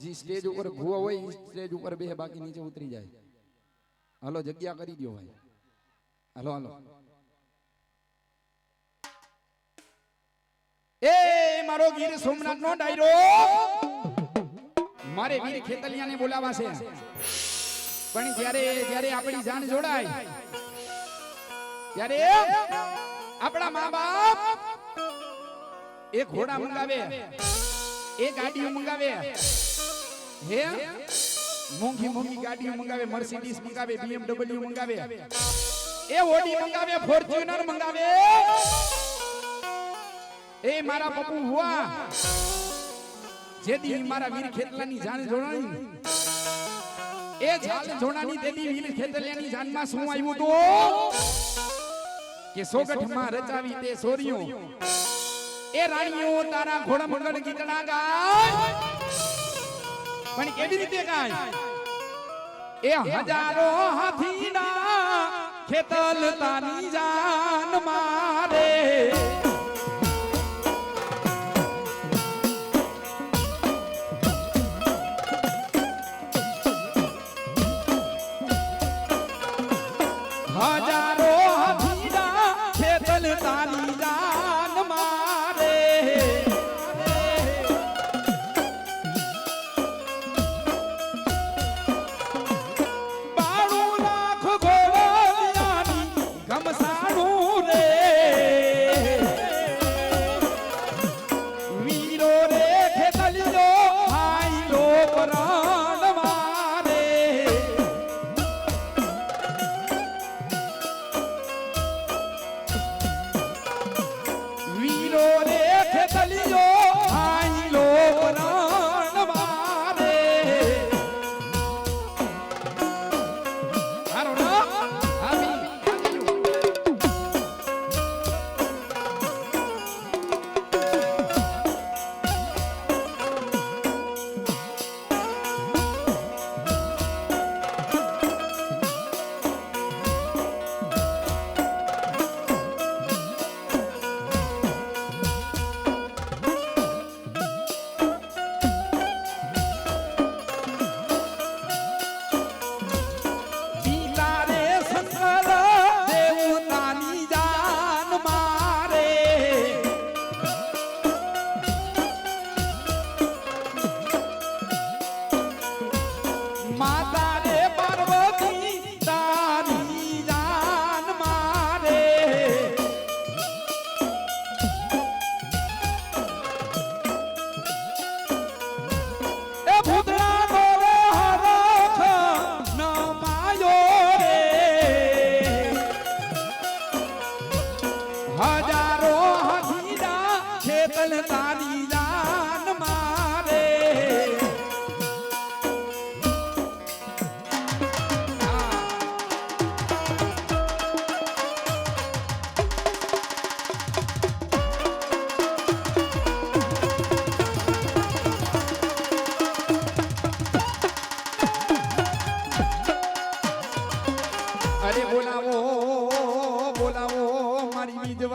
જે સ્ટેજ ઉપર ભૂવા હોય એ સ્ટેજ ઉપર બે બાકી નીચે ઉતરી જાય. હાલો જગ્યા કરી દો ભાઈ. હાલો હાલો. એ મારો ગીર સોમનાથ નો ડાયરો મારે વીર ખેતલિયાને બોલાવા છે. પણ જ્યારે આપણી જાન જોડાય ત્યારે આપણા મા બાપ એક ઘોડા મંગાવે, એક ગાડીઓ મંગાવે, હે મોંઘી મોંઘી ગાડીઓ મંગાવે, મર્સિડીઝ મંગાવે, BMW મંગાવે, એ ઓડી મંગાવે, ફોર્ચ્યુનર મંગાવે. એ મારા પપ્પુ હુઆ જેદી મારા વીર ખેતલાની જાન જોડાણી, એ જાન જોડાણી તેદી વીર ખેતલિયાની જાનમાં શું આવ્યું તો કે સોગઠમાં રચાવી તે સોરીઓ એ રાણીઓ તારા ઘોડા મંગળ ગીતડા ગાય. પણ કેવી રીતે ગાય? એ હજારો હાથીના ખેતલ તાની જાન મારે, હજારો હાથીના ખેતલ તાની જાન મારે.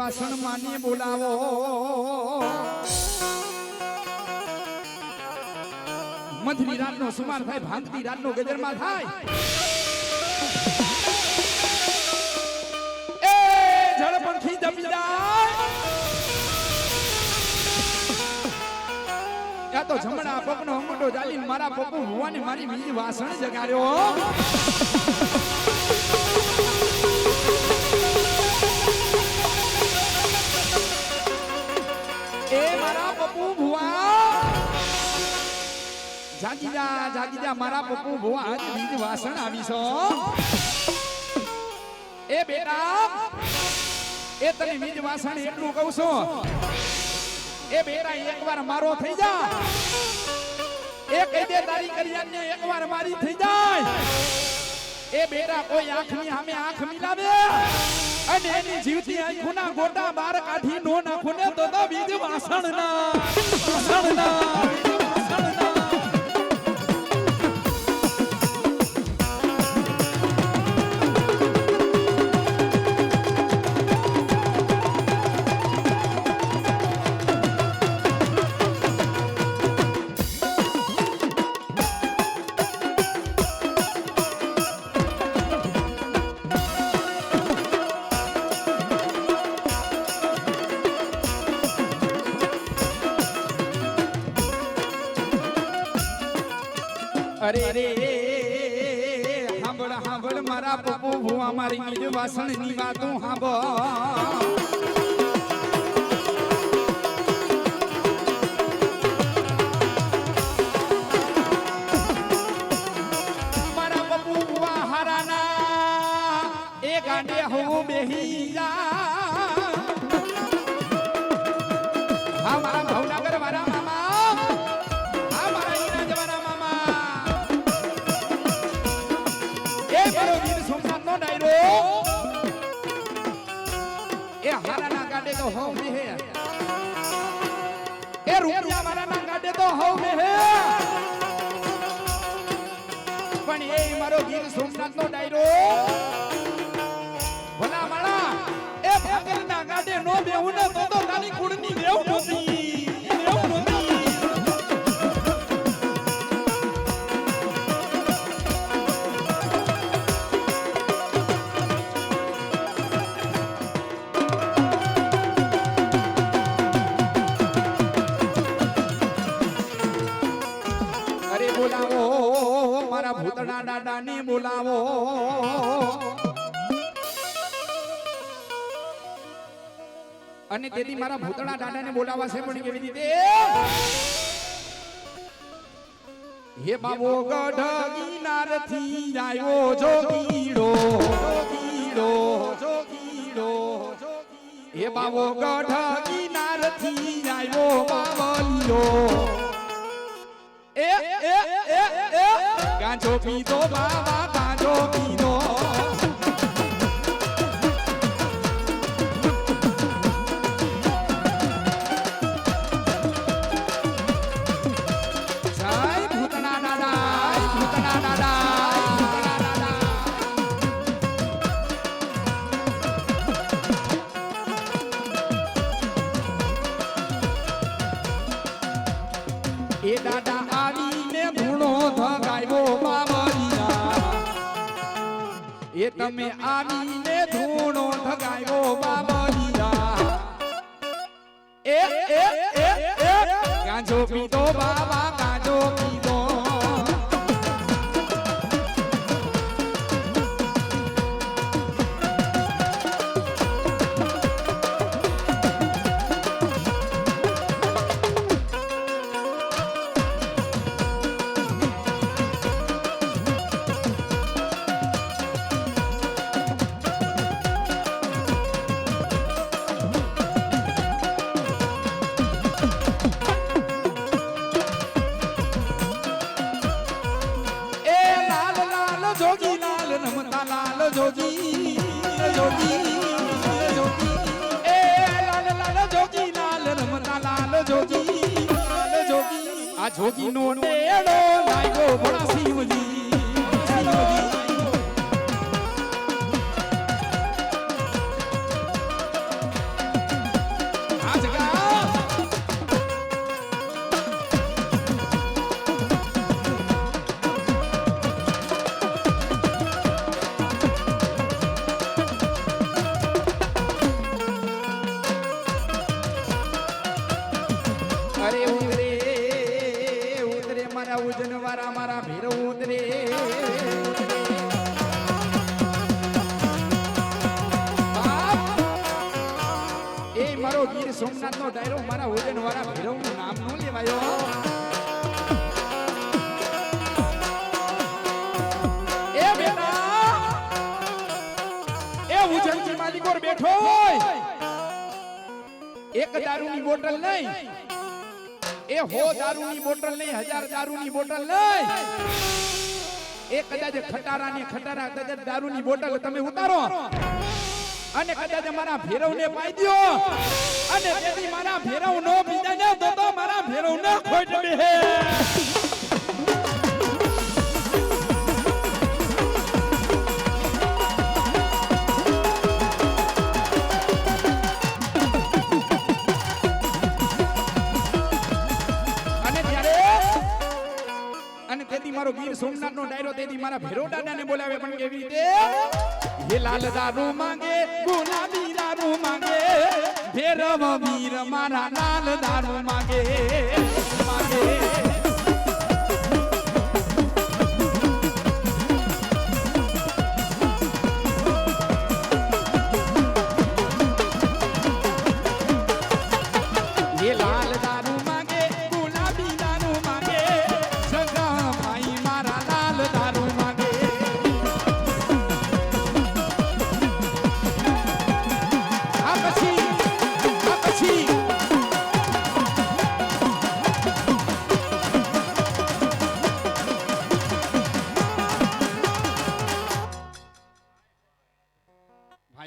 વાસણ માને બોલાવો, મધની રાતનો સુમાર થાય, ભાંગતી રાતનો ગજરમાં થાય. એ ઝડપથી જમી જાય યા તો જમણા પગનો અંગૂઠો ચાલીને મારા પપ્પુ ભુવાને મારી બીજી વાસણ જગાડ્યો. એ મારા પપ્પુ ભુવા જાગી જા મારા પપ્પુ ભુવા આજ બીજ વાસણ આવી છો. એ બેટા એ તને બીજ વાસણ એટલું કહું છું, એ બેટા એકવાર મારો થઈ જા, એ કહી દે તારી કરિયાને એકવાર મારી થઈ જાય. એ બેટા કોઈ આંખની સામે આંખ મિલાવે અને એની જીવતી આંખોના ગોટા બાર કાઢી નો નાખો ને તો બીજ વાસણ ના અરે રે હાંભળ હાંભળ મારા પપ્પુ ભુવા મારી નીજ વાસણ ની વાતો હાંભળ મારા પપ્પુ ભુવા હારાના એ ગાંડે હો બેહી જા હા મારા ભાવનગર મારા એ હારાના ગાડે તો હો મે હે એ રૂપિયા મારાના ગાડે તો હો મે હે પણ એ મારો ગીર સોમનાથ નો ડાયરો ભલા માળા એ ભાગરના ગાડે નો બેહું ને તો તારી કુળની બેવ નોતી ભૂતડા દાદા ને બોલાવો અને તેથી મારા ભૂતડા દાદા ને બોલાવા છે પણ કેવી રીતે હે બાબો ગઢ ગિરનાર થી આવ્યો જોગીડો જોગીડો જોગીડો હે બાબો ગઢ ગિરનાર થી આવ્યો બાબલિયો ગાંજો પીધો બાબા ગાંજો પીધો જય ભૂતના દાદા ભૂતના દાદા ભૂતના દાદા એ દાદા આવીને ધૂણો ધગાવ્યો બાબલિયા એ તમે આવીને ધૂણો ધગાવ્યો બાબલિયા એ ગાંજો પીધો બાબા ગાંજો પીધો જોગી લાલ રમતા લાલ જોગી જોગી જોગી એ લાલ લાલ જોગી લાલ રમતા લાલ જોગી આ જોગી નો ટેડો લાગ્યો ભણા શિવજી આ જગા ઉજનવારા મારા ભીર ઉતરે એ મારો ગીર સોમનાથ નો ડાયરો મારા ઉજનવારા ભીરવ નું નામ નો લેવાયો એ બેટા એ ઉજનજી માલિકોર બેઠો હોય એક દારૂની બોટલ નહીં એ હો દારૂની બોટલ નહીં 1000 દારૂની બોટલ નહીં એ કદાચ ખટારા કદાચ દારૂની બોટલ તમે ઉતારો અને કદાચ મારા ભેરવને પાઈ દ્યો અને તેથી મારા ભેરવ નો બીજા ને તો મારા ભેરવ ને ખોટ બેહે મારો ગીર સોમનાથ નો ડાયરો તેથી મારા ભેરો દાદા ને બોલાવે પણ કેવી રીતે હે લાલ દારૂ માંગે ગુલાબી દારૂ માંગે ભેરવ વીર મારા લાલ દારૂ માંગે માંગે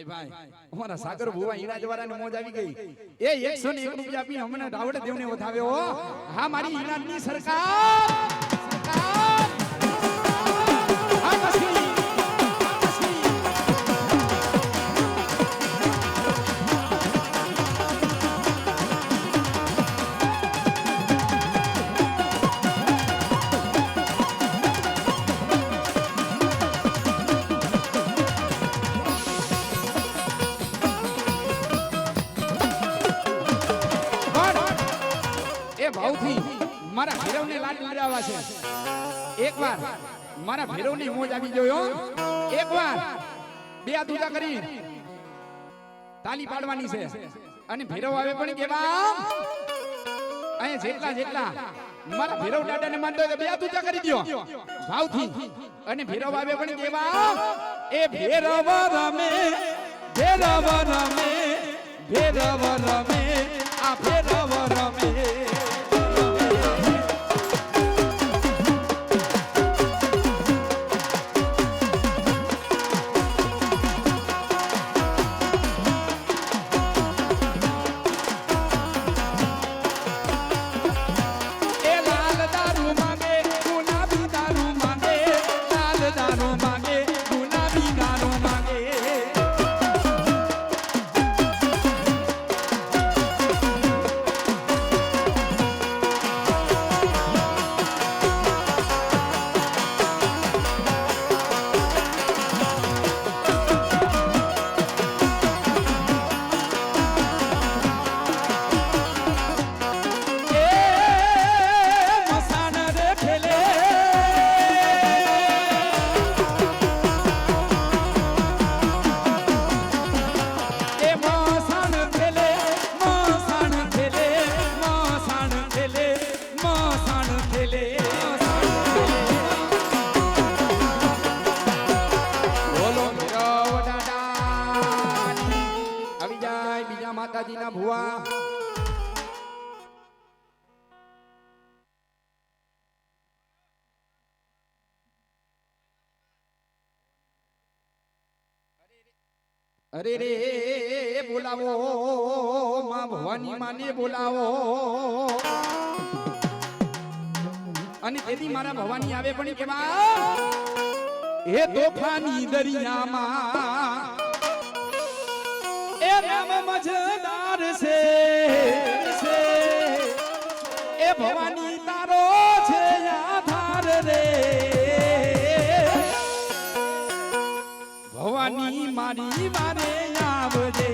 ભાઈ અમારા સાગર ભુવા ઈરાજવાળા ને મોજ આવી ગઈ એ 101 રૂપિયા આપી હમણાં રાવડ દેવને વધાવ્યો હા મારી ઈરાજની સરકાર સરકાર હા કસી ભાવથી મારા ભૈરવને લાડ લડાવવા છે એકવાર મારા ભૈરવની મોજ આવી જોયો એકવાર બે હાથ ઊંચા કરી તાલી પાડવાની છે અને ભૈરવ આવે પણ કેવા અહીંયા જેટલા જેટલા મારા ભૈરવ દાદાને માનતો હોય બે હાથ ઊંચા કરી દો ભાવથી અને ભૈરવ આવે પણ કેવા એ ભૈરવ રમે ભૈરવ રમે ભૈરવ રમે આ ભૈરવ રમે માતાજીના ભુવા અરે રે બોલાવો માં ભવાની માને બોલાવો અને તેથી મારા ભવાની આવે પણ કેવા એ તોફાની દરિયામાં રામ મજદાર છે એ ભવાની તારો છે આધાર રે ભવાની મારી વારે આવજે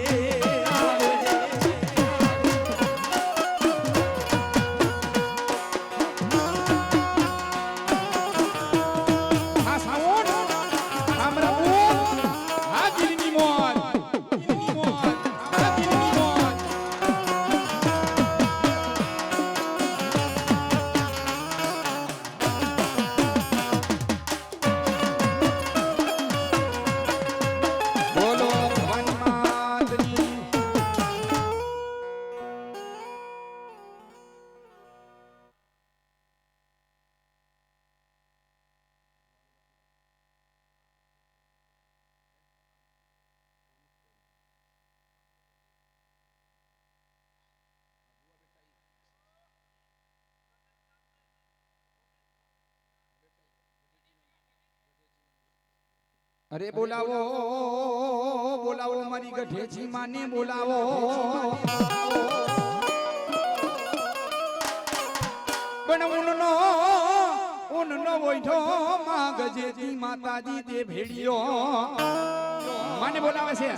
અરે બોલાવો બોલાવો મારી ગઢેજી માને બોલાવો પણ ઉનનો ઓઠો માં ગજેજી માતાજી તે ભેડિયો માને બોલાવે છે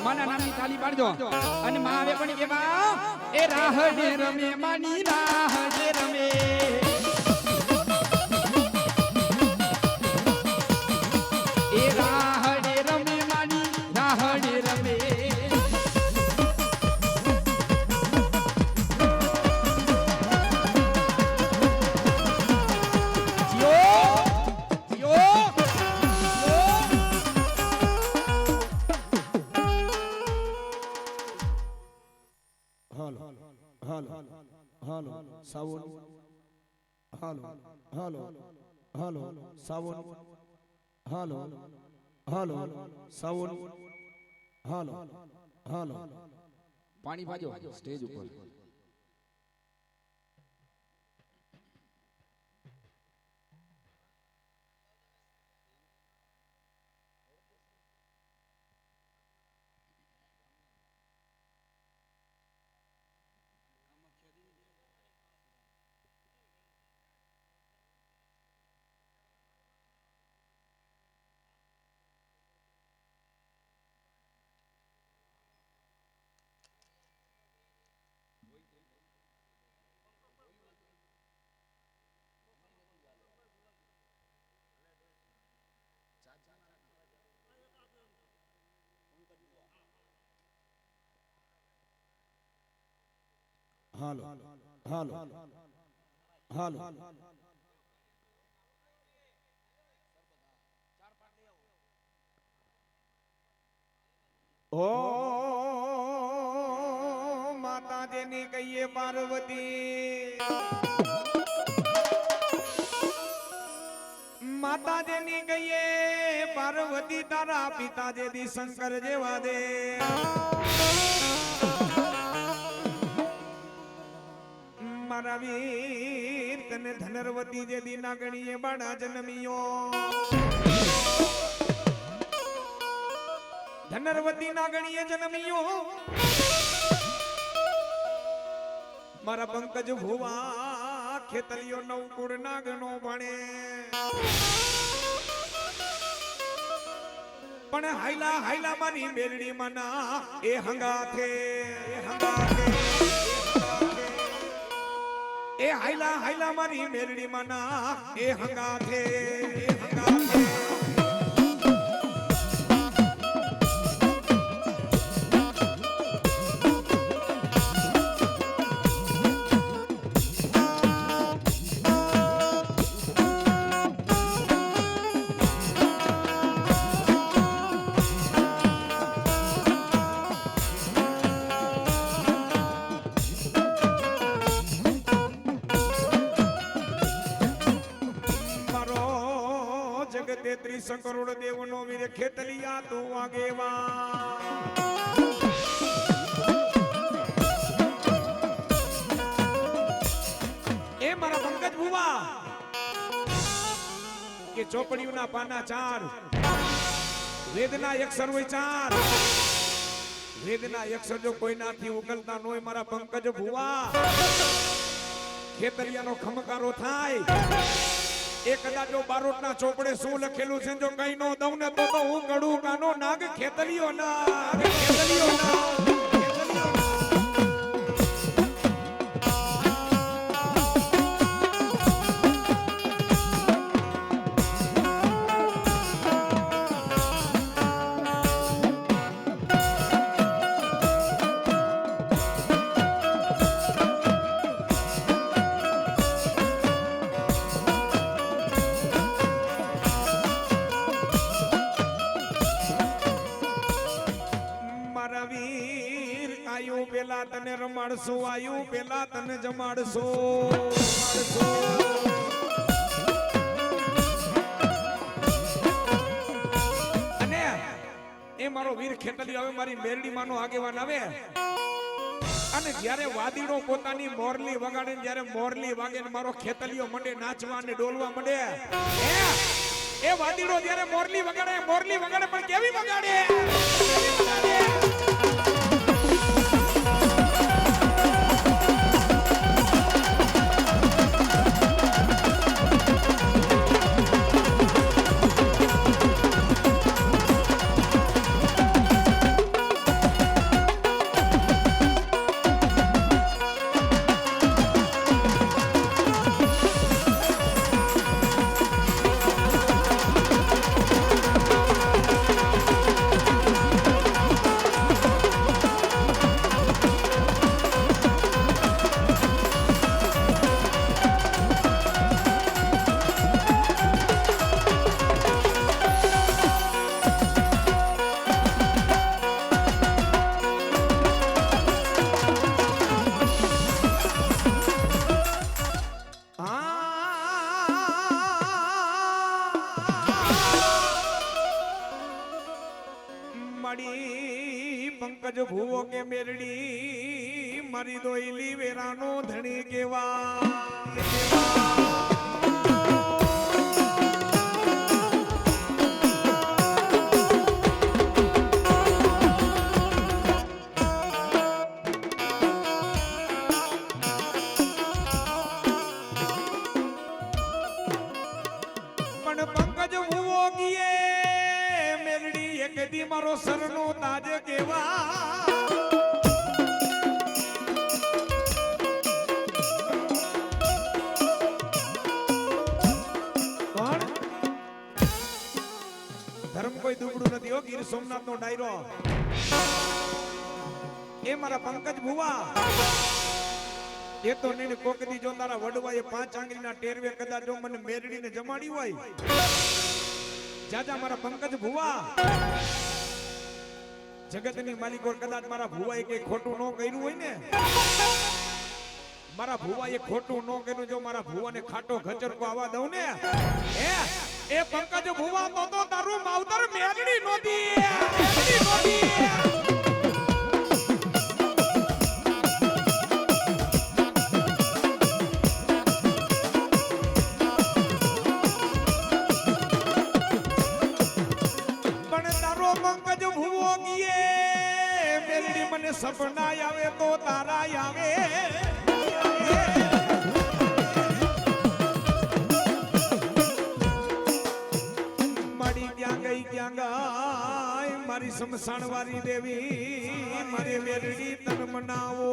માના નામની તાલી પાડજો અને માં આવે પણ કેવા એ રાહ ને રમે માની રાહ ને રમે સાવન હાલો હાલો હાલો સાવન હાલો હાલો સાવન હાલો હાલો પાણી ભાજો સ્ટેજ ઉપર. હાલો હાલો હાલો ઓ માતાજીની કહીએ પાર્વતી, માતાજીની કહીએ પાર્વતી તારા પિતા જેદી શંકર જેવા દે. મારા વીર તને ધનરવતી જેદી નાગણીએ બાળા જન્મિયો, ધનરવતી નાગણીએ જન્મિયો. મારા પંકજ ભુવા ખેતલિયો નવકુળ નાગનો ભણે, પણ હાઈલા હાઈલા મારી મેલડી મના એ હંગાથે એ હાઈલા હાઈલા મારી મેલડી મના એ હંગાથે કરોડ દેવનો વીર ખેતલિયા તું આગેવા. એ મારા પંકજ ભુવા કે ચોપડીઓના પાના 4, વેદના અક્ષર હોય 4, વેદના અક્ષર જો કોઈનાથી ઉકલતા ન હોય મારા પંકજ ભુવા ખેતલિયાનો ખમકારો થાય. એ કદાચ બારોટના ચોપડે શું લખેલું છે જો કઈ નો દઉં ને તો હું ગડું કાનો નાગ ખેતલિયો ના. પેલા તને રમાડશો, આયુ પેલા તને જમાડશો. અને એ મારો વીર ખેતલી હવે મારી મેરડી માનો આગેવાન આવે અને જ્યારે વાદીડો પોતાની મોરલી વગાડે, જ્યારે મોરલી વાગે ને મારો ખેતલીઓ મંડે નાચવા ને ડોલવા મંડે. એ વાદીડો જ્યારે મોરલી વગાડે પણ કેવી વગાડે. પંકજ ભૂવો કે મેરડી મારી દોઈલી વેરાનો ધણી કેવા પણ પંકજ ભૂવો ગીએ મેરડી એક દી મારો સરનો તાજ કેવા કોણ ધર્મ કોઈ દુબળું નથી હો ગીર સોમનાથ નો ડાયરો એ મારા પંકજ ભુવા એ તો નીને કોકદી જો તારા વડવાએ 5 આંગળીના ટેરવે કદાચ જો મને મેરડીને જમાડી હોય જાજા મારા પંકજ ભુવા જગતની માલિકો કદાચ મારા ભુવાએ કઈ ખોટું ન કર્યું હોય ને મારા ભુવાએ ખોટું ન કર્યું જો મારા ભુવાને ખાટો ખચરકો આવા દઉં ને એ પંકજ ભુવા તો તારું માવતર મેરડી નોતી પંકજ ભૂવો ગીએ મેરડી મને સપના આવે તો તારા આવે મારી ક્યાં ગાય મારી સમસાણ વાળી દેવી મારે મેરડી તન મનાવો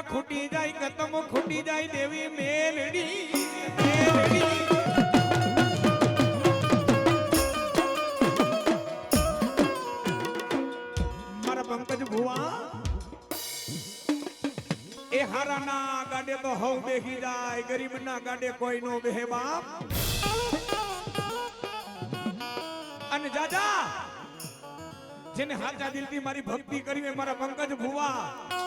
ખૂટી જાય કતમ ખૂટી જાય દેવી મેલડી મારા પંકજ ભુવા એ હારાના ગાડે તો હવ બેહી જાય ગરીબના ગાડે કોઈ નો બેહે બાપ અને જાજા જેને હાચા દિલથી મારી ભક્તિ કરી મારા પંકજ ભુવા